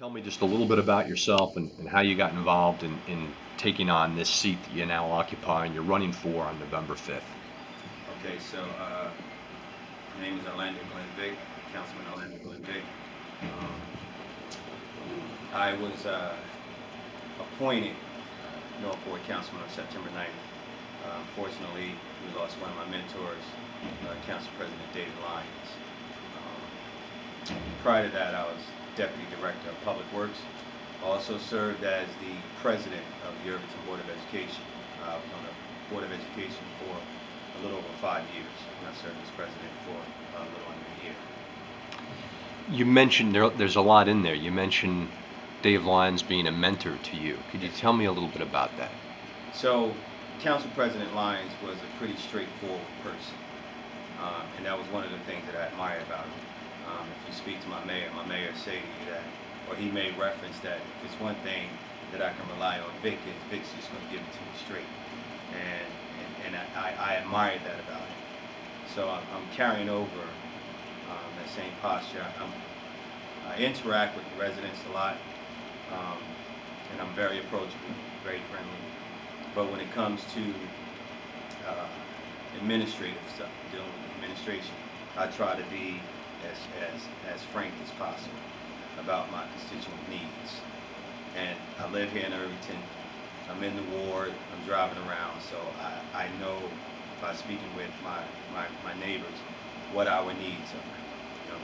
Tell me just a little bit about yourself and how you got involved in taking on this seat that you now occupy and you're running for on November 5th. Okay, my name is Orlando Glenn Vick, Councilman Orlando Glenn Vick. Um, I was appointed North Ward Councilman on September 9th. Unfortunately, we lost one of my mentors, Council President David Lyons. Prior to that, I was Deputy Director of Public Works. I also served as the President of the Irvington Board of Education. I was on the Board of Education for a little over 5 years, and I served as President for a little under a year. You mentioned there's a lot in there. You mentioned Dave Lyons being a mentor to you. Could you Yes. tell me a little bit about that? So, Council President Lyons was a pretty straightforward person, and that was one of the things that I admire about him. If you speak to my mayor say to you that, or he made reference that if it's one thing that I can rely on Vic, is Vic's just going to give it to me straight, and I admired that about him. So I'm carrying over that same posture. I interact with the residents a lot, um, and I'm very approachable, very friendly. But when it comes to uh, administrative stuff, dealing with the administration, I try to be as frank as possible about my constituent needs. And I live here in Irvington. I'm in the ward. I'm driving around, so I know by speaking with my neighbors what our needs are.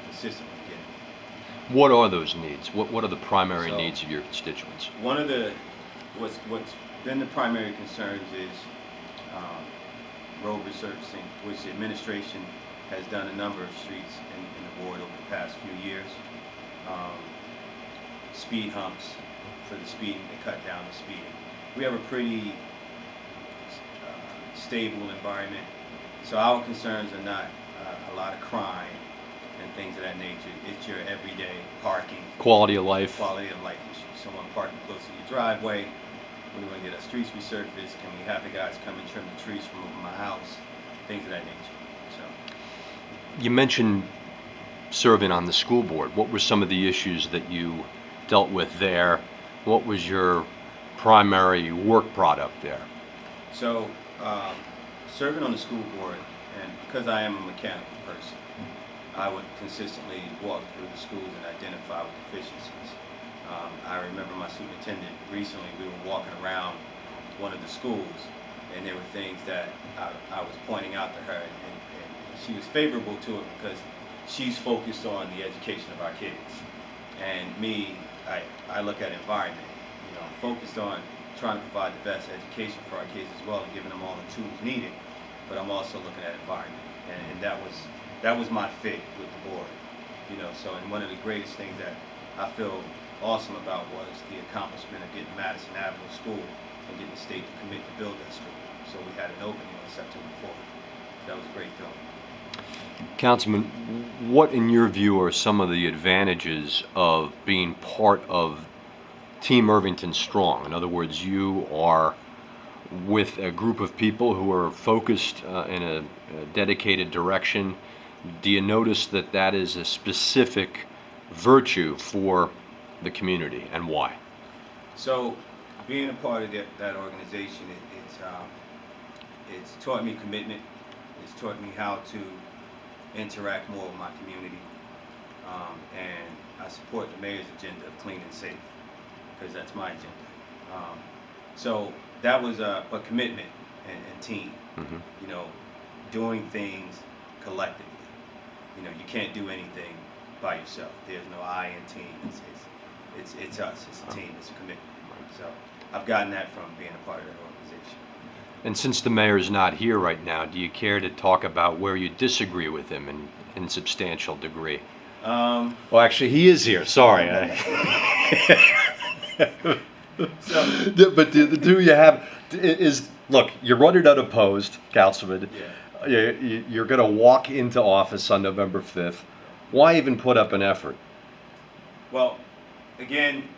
Consistently getting it. What are those needs? What are the primary So needs of your constituents? one of the what's been the primary concerns is um, road resurfacing, which the administration has done a number of streets in the ward over the past few years. Um, Speed humps for the speeding to cut down the speeding. We have a pretty stable environment, so our concerns are not a lot of crime and things of that nature. It's your everyday parking, Quality of life. quality of life issues. Someone parking close to your driveway. When we want to get our streets resurfaced, can we have the guys come and trim the trees from over my house? Things of that nature. So, You mentioned serving on the school board. What were some of the issues that you dealt with there? What was your primary work product there? so serving on the school board, and because I am a mechanical person, I would consistently walk through the schools and identify with deficiencies. I remember my superintendent recently, we were walking around one of the schools, and there were things that I was pointing out to her, and she was favorable to it because she's focused on the education of our kids. And me, I look at environment. I'm focused on trying to provide the best education for our kids as well and giving them all the tools needed, but I'm also looking at environment. And that was my fit with the board. And one of the greatest things that I feel awesome about was the accomplishment of getting Madison Avenue School and getting the state to commit to build that school. So we had an opening on September 4th. That was a great feeling. Councilman, what in your view are some of the advantages of being part of Team Irvington Strong? In other words, you are with a group of people who are focused in a dedicated direction. Do you notice that that is a specific virtue for the community, and why? So being a part of that organization, it's taught me commitment. It's taught me how to interact more with my community. And I support the mayor's agenda of clean and safe because that's my agenda. So that was a commitment and team. Hmm. You know, doing things collectively. You can't do anything by yourself. There's no I in team. It's us. It's a team. It's a commitment. So I've gotten that from being a part of that organization. And since the mayor's not here right now, do you care to talk about where you disagree with him in substantial degree? Um, Well, actually, he is here. Sorry. so But do you have is look? You're running unopposed, Councilman. yeah. You're going to walk into office on November 5th. Why even put up an effort? Well, again,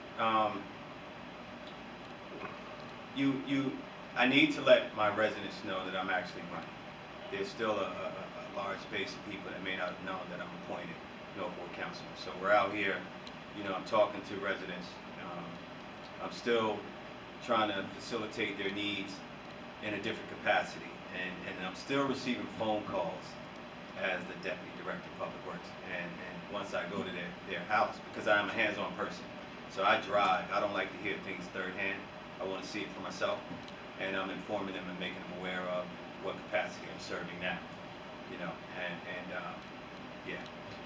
you I need to let my residents know that I'm actually running. There's still a large base of people that may not have known that I'm appointed North Ward Councilman. So we're out here, I'm talking to residents. Um, I'm still trying to facilitate their needs in a different capacity, and I'm still receiving phone calls as the deputy director of public works. And once I go to their house, because I am a hands-on person, so I drive. I don't like to hear things third hand. I want to see it for myself, and I'm informing them and making them aware of what capacity I'm serving now. Yeah,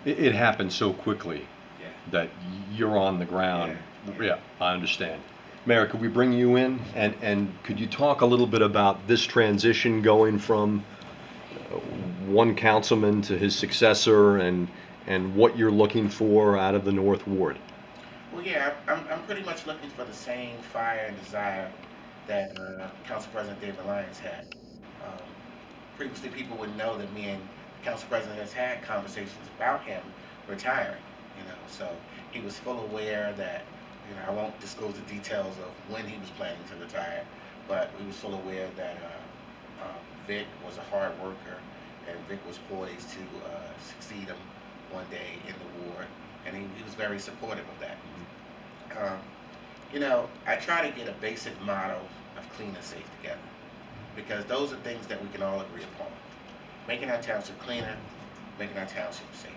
It happened so quickly yeah, that you're on the ground. yeah, Yeah, I understand. Mayor, could we bring you in? And could you talk a little bit about this transition going from uh, one councilman to his successor and what you're looking for out of the North Ward? Well, yeah, I'm pretty much looking for the same fire and desire that Council President David Lyons had. Um, Previously, people would know that me and Council President has had conversations about him retiring. So he was full aware that, I won't disclose the details of when he was planning to retire, but he was full aware that Vic was a hard worker, and Vic was poised to succeed him one day in the ward, and he was very supportive of that. Um, I try to get a basic model of clean and safe together because those are things that we can all agree upon. Making our township cleaner, making our township safer.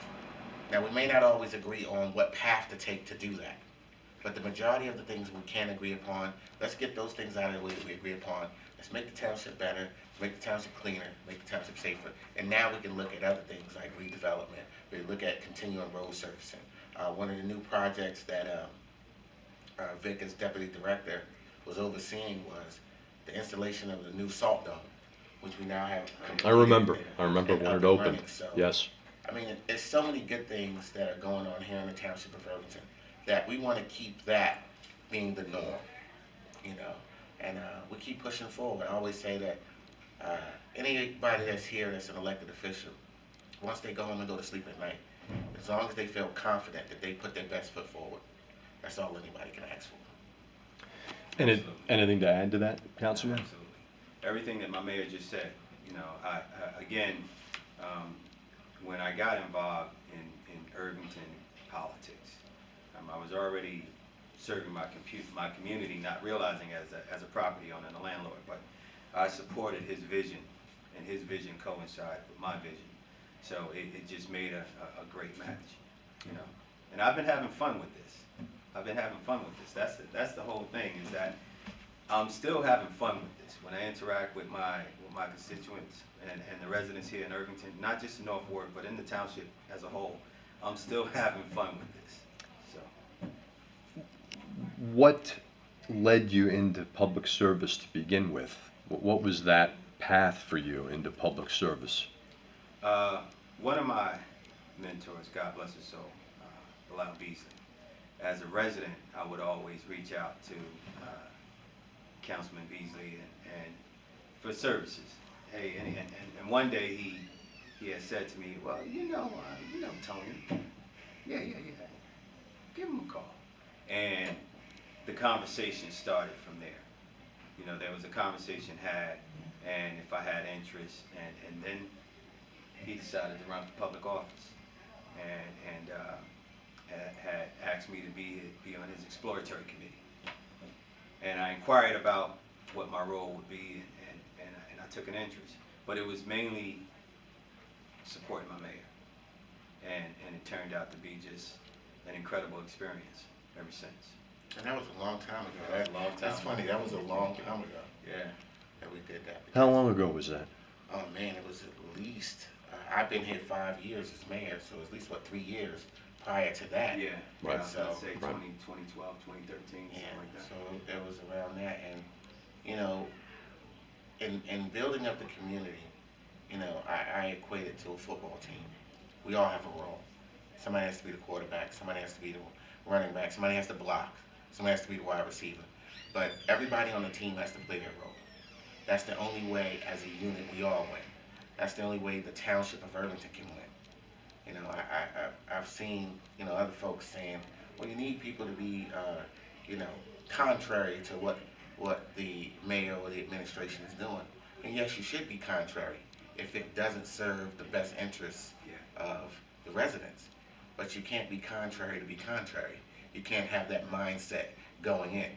Now, we may not always agree on what path to take to do that, but the majority of the things we can agree upon, let's get those things out of the way that we agree upon. Let's make the township better, make the township cleaner, make the township safer, and now we can look at other things like redevelopment. We look at continuing road surfacing. One of the new projects that Vic as deputy director was overseeing was the installation of the new salt dome, which we now have I completed remember. and- I remember and when up it and opened. running. So, Yes. I mean, there's so many good things that are going on here in the township of Irvington that we want to keep that being the norm, and we keep pushing forward. I always say that anybody that's here that's an elected official, once they go home and go to sleep at night, as long as they feel confident that they put their best foot forward, that's all anybody can ask for. Anything to add to that, Councilman? absolutely. Everything that my mayor just said. Again, when I got involved in Irvington politics, I was already serving my community, not realizing as a property owner and a landlord, but I supported his vision, and his vision coincided with my vision. So it just made a great match. And I've been having fun with this. That's the whole thing, is that I'm still having fun with this. When I interact with my constituents and the residents here in Irvington, not just in North Ward, but in the township as a whole, I'm still having fun with this. So What led you into public service to begin with? What was that path for you into public service? one of my mentors, God bless his soul, Bilal Beasley. As a resident, I would always reach out to Councilman Beasley and for services. Hey, and one day he had said to me, well, Tony. Yeah. Give him a call. And the conversation started from there. There was a conversation had, and if I had interest, and then he decided to run for public office, and had asked me to be on his exploratory committee. And I inquired about what my role would be, and I took an interest. But it was mainly supporting my mayor, and it turned out to be just an incredible experience ever since. And that was a long time ago. That was a long time That's ago. funny. That was a long time ago Yeah. that we did that. How long ago was that? Oh man, it was at least. I've been here 5 years as mayor, so at least 3 years prior to that. Yeah. Right. I'd say Right. 2012, 2013, Yeah. something like that. So it was around that, and in building up the community, I equate it to a football team. We all have a role. Somebody has to be the quarterback. Somebody has to be the running back. Somebody has to block. Somebody has to be the wide receiver. But everybody on the team has to play their role. That's the only way, as a unit, we all win. That's the only way the township of Irvington can win. I've seen, other folks saying, well, you need people to be, contrary to what the mayor or the administration is doing. And yes, you should be contrary if it doesn't serve the best interests Yeah. of the residents. But you can't be contrary to be contrary. You can't have that mindset going in.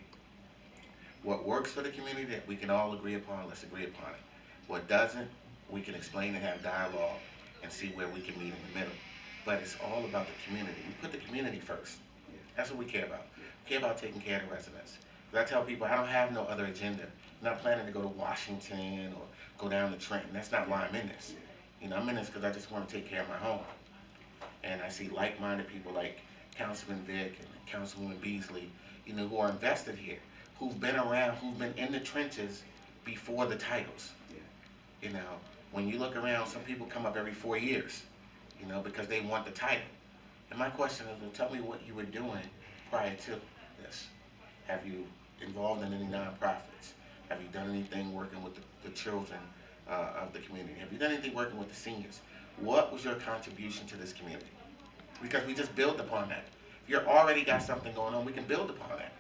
What works for the community that we can all agree upon, let's agree upon it. What doesn't, we can explain and have dialogue and see where we can meet in the middle. But it's all about the community. We put the community first. That's what we care about. We care about taking care of the residents. 'Cause I tell people I don't have no other agenda. I'm not planning to go to Washington or go down to Trenton. That's not why I'm in this. I'm in this because I just want to take care of my home. And I see like-minded people like Councilman Vick and Councilwoman Beasley, who are invested here, who've been around, who've been in the trenches before the titles. You know, when you look around, some people come up every 4 years, because they want the title. And my question is, well, tell me what you were doing prior to this. Have you involved in any nonprofits? Have you done anything working with the children of the community? Have you done anything working with the seniors? What was your contribution to this community? Because we just build upon that. If you're already got something going on, we can build upon that.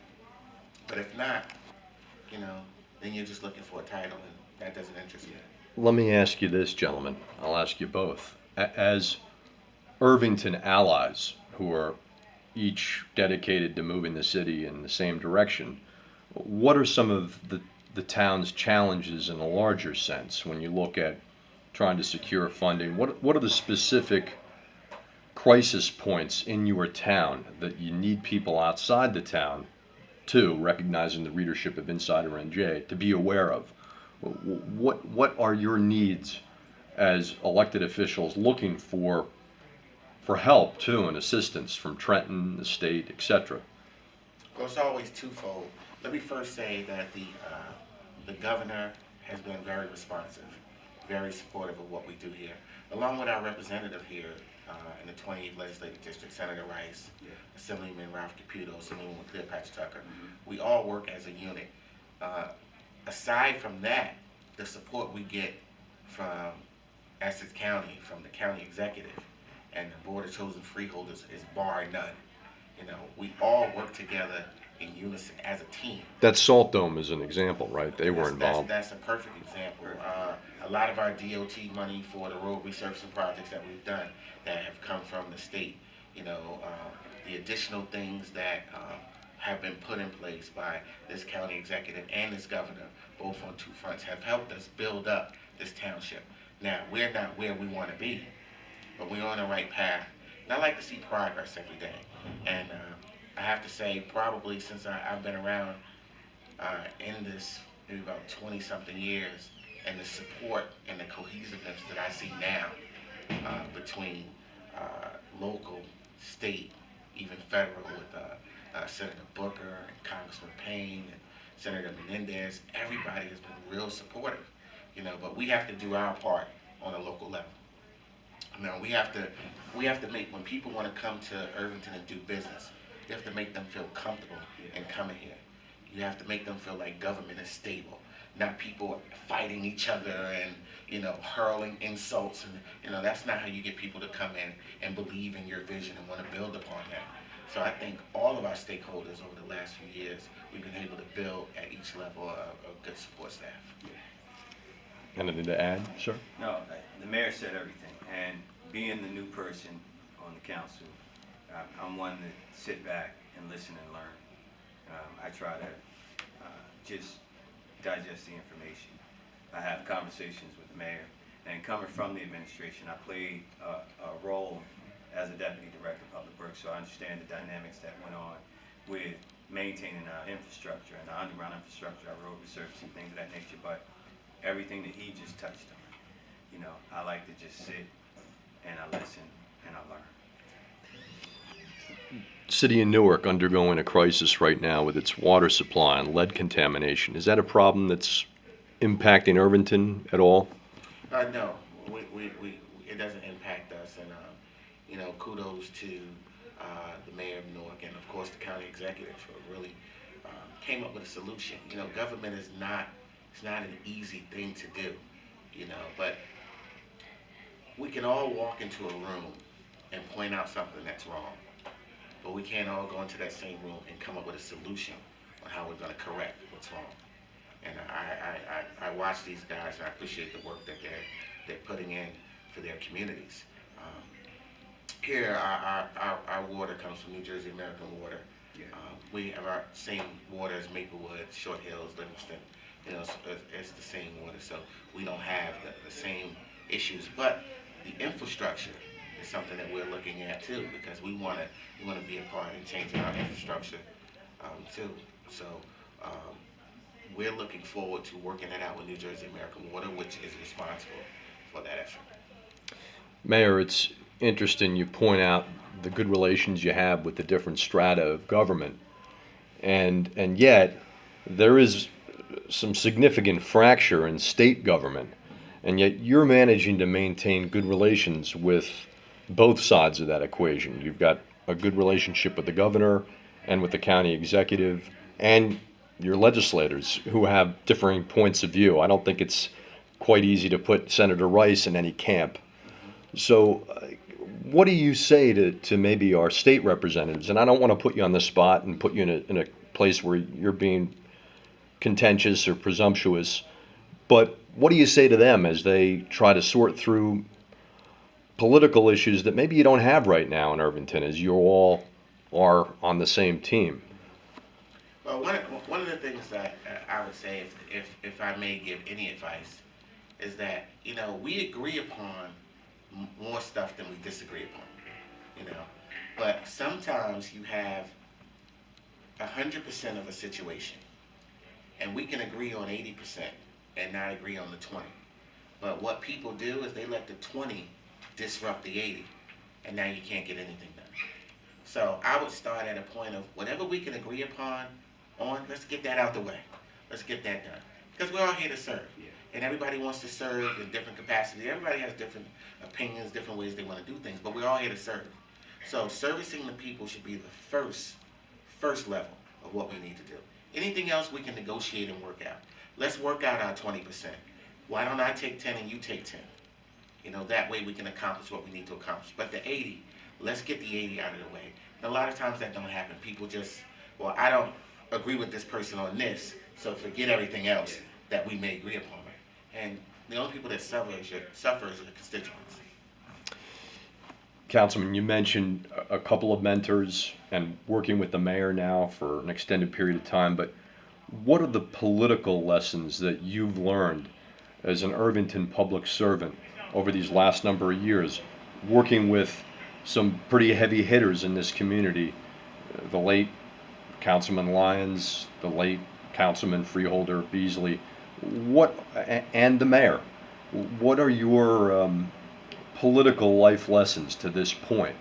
But if not, then you're just looking for a title, and that doesn't interest me. Let me ask you this, gentlemen. I'll ask you both. As Irvington allies who are each dedicated to moving the city in the same direction, what are some of the town's challenges in a larger sense when you look at trying to secure funding? What are the specific crisis points in your town that you need people outside the town to, recognizing the readership of Insider NJ, to be aware of? What are your needs as elected officials looking for help too and assistance from Trenton, the state, etc.? Well, it's always twofold. Let me first say that the governor has been very responsive, very supportive of what we do here, along with our representative here in the 28th Legislative District, Senator Rice, Assemblyman Ralph Caputo, Assemblywoman Cleopatra Tucker. We all work as a unit. Aside from that, the support we get from Essex County, from the county executive, and the Board of Chosen Freeholders is bar none. We all work together in unison as a team. That Salt Dome is an example, right? They were involved. That's a perfect example. A lot of our DOT money for the road resurfacing projects that we've done that have come from the state. The additional things that have been put in place by this county executive and this governor, both on two fronts, have helped us build up this township. Now, we're not where we want to be, but we're on the right path. And I like to see progress every day. And I have to say, probably since I've been around in this maybe about 20-something years, and the support and the cohesiveness that I see now between local, state, even federal, with Senator Booker and Congressman Payne and Senator Menendez, everybody has been real supportive. But we have to do our part on a local level. We have to make, when people want to come to Irvington and do business, you have to make them feel comfortable in coming here. You have to make them feel like government is stable, not people fighting each other and hurling insults, and that's not how you get people to come in and believe in your vision and want to build upon that. So I think all of our stakeholders over the last few years, we've been able to build at each level a good support staff. Anything to add, sir? No, the mayor said everything, and being the new person on the council, I'm one to sit back and listen and learn. I try to just digest the information. I have conversations with the mayor, and coming from the administration, I played a role as a deputy director of public works, so I understand the dynamics that went on with maintaining our infrastructure and our underground infrastructure, our road resurfacing, things of that nature. But everything that he just touched on, I like to just sit and I listen and I learn. City of Newark undergoing a crisis right now with its water supply and lead contamination. Is that a problem that's impacting Irvington at all? No, it doesn't impact us, and kudos to the mayor of Newark and of course the county executive for really came up with a solution. Government is it's not an easy thing to do, but we can all walk into a room and point out something that's wrong, but we can't all go into that same room and come up with a solution on how we're going to correct what's wrong. And I watch these guys, and I appreciate the work that they're putting in for their communities. Here, our water comes from New Jersey American Water. Yeah. We have our same water as Maplewood, Short Hills, Livingston. You know, it's the same water, so we don't have the same issues. But the infrastructure is something that we're looking at too, because we want to be a part in changing our infrastructure too. So um, we're looking forward to working that out with New Jersey American Water, which is responsible for that effort. Mayor, it's interesting you point out the good relations you have with the different strata of government, and yet there is some significant fracture in state government, and yet you're managing to maintain good relations with both sides of that equation. You've got a good relationship with the governor and with the county executive and your legislators who have differing points of view. I don't think it's quite easy to put Senator Rice in any camp. So, what do you say to maybe our state representatives? And I don't want to put you on the spot and put you in a place where you're being contentious or presumptuous, but what do you say to them as they try to sort through political issues that maybe you don't have right now in Irvington, as you all are on the same team? Well, one of the things that I would say, if I may give any advice, is that we agree upon more stuff than we disagree upon. You know, but sometimes you have 100% of a situation, and we can agree on 80% and not agree on the 20. But what people do is they let the 20 disrupt the 80, and now you can't get anything done. So I would start at a point of whatever we can agree upon let's get that out the way. Let's get that done. Because we're all here to serve. Yeah. And everybody wants to serve in different capacities. Everybody has different opinions, different ways they want to do things, but we're all here to serve. So servicing the people should be the first level of what we need to do. Anything else we can negotiate and work out. Let's work out our 20%. Why don't I take 10 and you take 10? That way we can accomplish what we need to accomplish. But the 80, let's get the 80 out of the way. And a lot of times that don't happen. People just, well, I don't agree with this person on this, so forget everything else that we may agree upon. And the only people that suffer is your constituents. Councilman, you mentioned a couple of mentors and working with the mayor now for an extended period of time, but what are the political lessons that you've learned as an Irvington public servant over these last number of years, working with some pretty heavy hitters in this community, the late Councilman Lyons, the late Councilman Freeholder Beasley, and the mayor? What are your political life lessons to this point?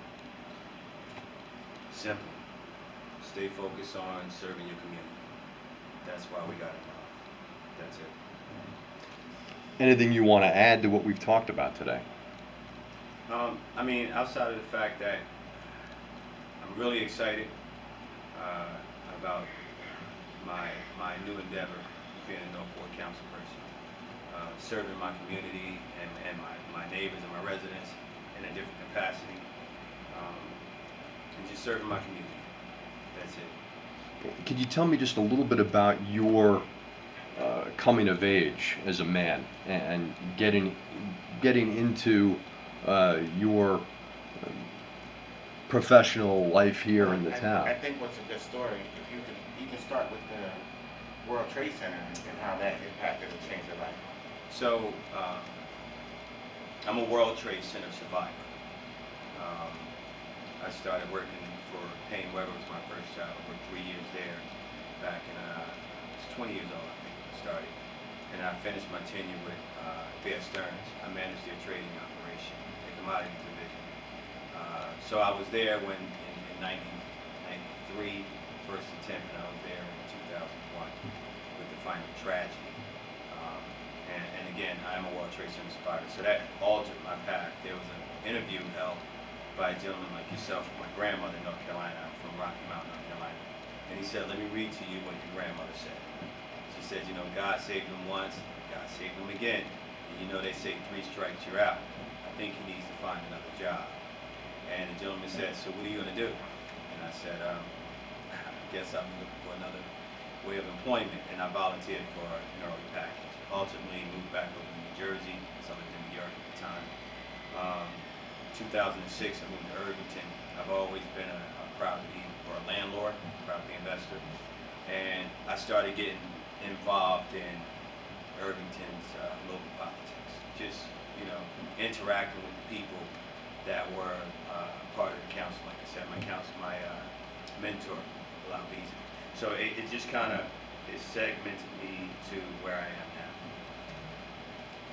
Simple. Stay focused on serving your community. That's why we got involved. That's it. Anything you want to add to what we've talked about today? I mean, outside of the fact that I'm really excited about my new endeavor, being a North Fork council person, serving my community and my neighbors and my residents in a different capacity, and just serving my community. That's it. Could you tell me just a little bit about your coming of age as a man and getting into your professional life here in the town? I think what's a good story, if you can start with the World Trade Center and how that impacted and changed your life. So, I'm a World Trade Center survivor. I started working for Payne Weber, was my first job. I worked 3 years there back in, I was 20 years old, I think, when I started. And I finished my tenure with Bear Stearns. I managed their trading operation, the commodity division. So I was there when in 1993, first attempt, and I was there in 2001 with the final tragedy. And again, I am a World Trade Center survivor, so that altered my path. There was an interview held by a gentleman like yourself, my grandmother in North Carolina. I'm from Rocky Mount, North Carolina. And he said, let me read to you what your grandmother said. She said, God saved him once, God saved him again. And they say 3 strikes, you're out. I think he needs to find another job. And the gentleman said, so what are you going to do? And I said, I guess I'm looking for another way of employment. And I volunteered for an early package. Ultimately moved back over to New Jersey, so I lived in New York at the time. 2006, I moved to Irvington. I've always been a property or a landlord, property investor, and I started getting involved in Irvington's local politics. Just interacting with the people that were part of the council. Like I said, my mentor, Bilal Beasley. So it just kind of segmented me to where I am now.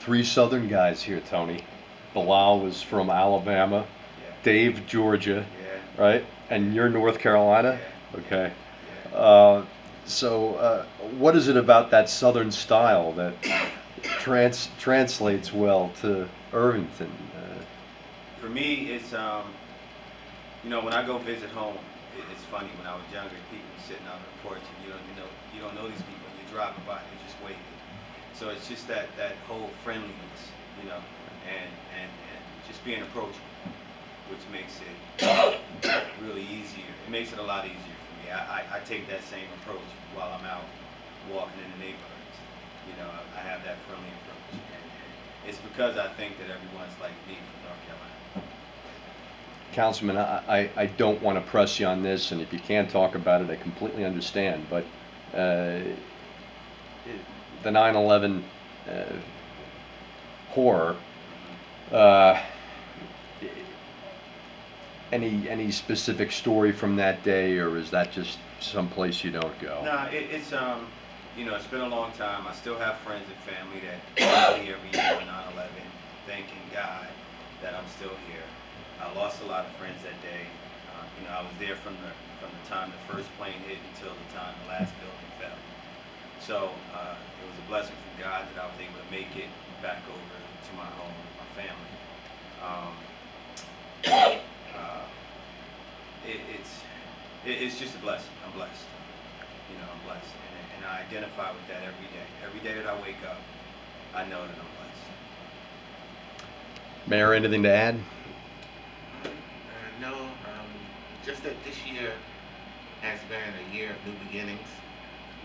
3 Southern guys here, Tony. Bilal was from Alabama, Yeah, Dave, Georgia, yeah, right? And you're North Carolina? yeah, Okay. yeah. So, what is it about that Southern style that translates well to Irvington? For me, it's when I go visit home, it's funny. When I was younger, people were sitting out on the porch, and you don't know these people, and you're driving by, and you're just waving. So it's just that whole friendliness, and just being approachable, which makes it really easier. It makes it a lot easier for me. I take that same approach while I'm out walking in the neighborhoods. I have that friendly approach, and it's because I think that everyone's like me from North Carolina. Councilman, I don't want to press you on this, and if you can't talk about it, I completely understand. But the 9/11 horror, any specific story from that day, or is that just someplace you don't go? No, it's been a long time. I still have friends and family that call me every year on 9/11, thanking God that I'm still here. I lost a lot of friends that day. I was there from the time the first plane hit until the time the last building fell. So it was a blessing from God that I was able to make it back over to my home, my family. It's just a blessing. I'm blessed. I'm blessed, and I identify with that every day. Every day that I wake up, I know that I'm blessed. Mayor, anything to add? No, just that this year has been a year of new beginnings.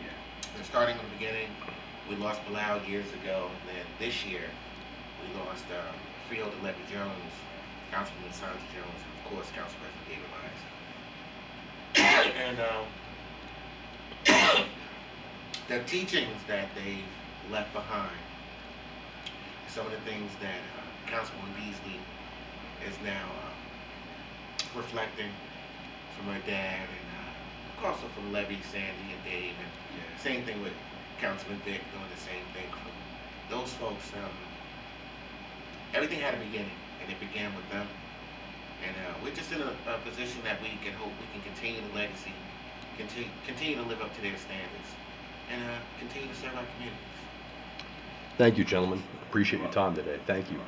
Yeah. And starting in the beginning, we lost Bilal years ago, and then this year we lost Field Levy Jones, Councilman Sandra Jones, and of course Council President David Lyons. And the teachings that they've left behind, some of the things that Councilwoman Beasley is now reflecting from her dad, and also from Levy, Sandy, and Dave, and same thing with Councilman Vic doing the same thing. From those folks, everything had a beginning, and it began with them. And we're just in a position that we can hope we can continue the legacy, continue to live up to their standards, and continue to serve our communities. Thank you, gentlemen. Appreciate your time today. Thank you.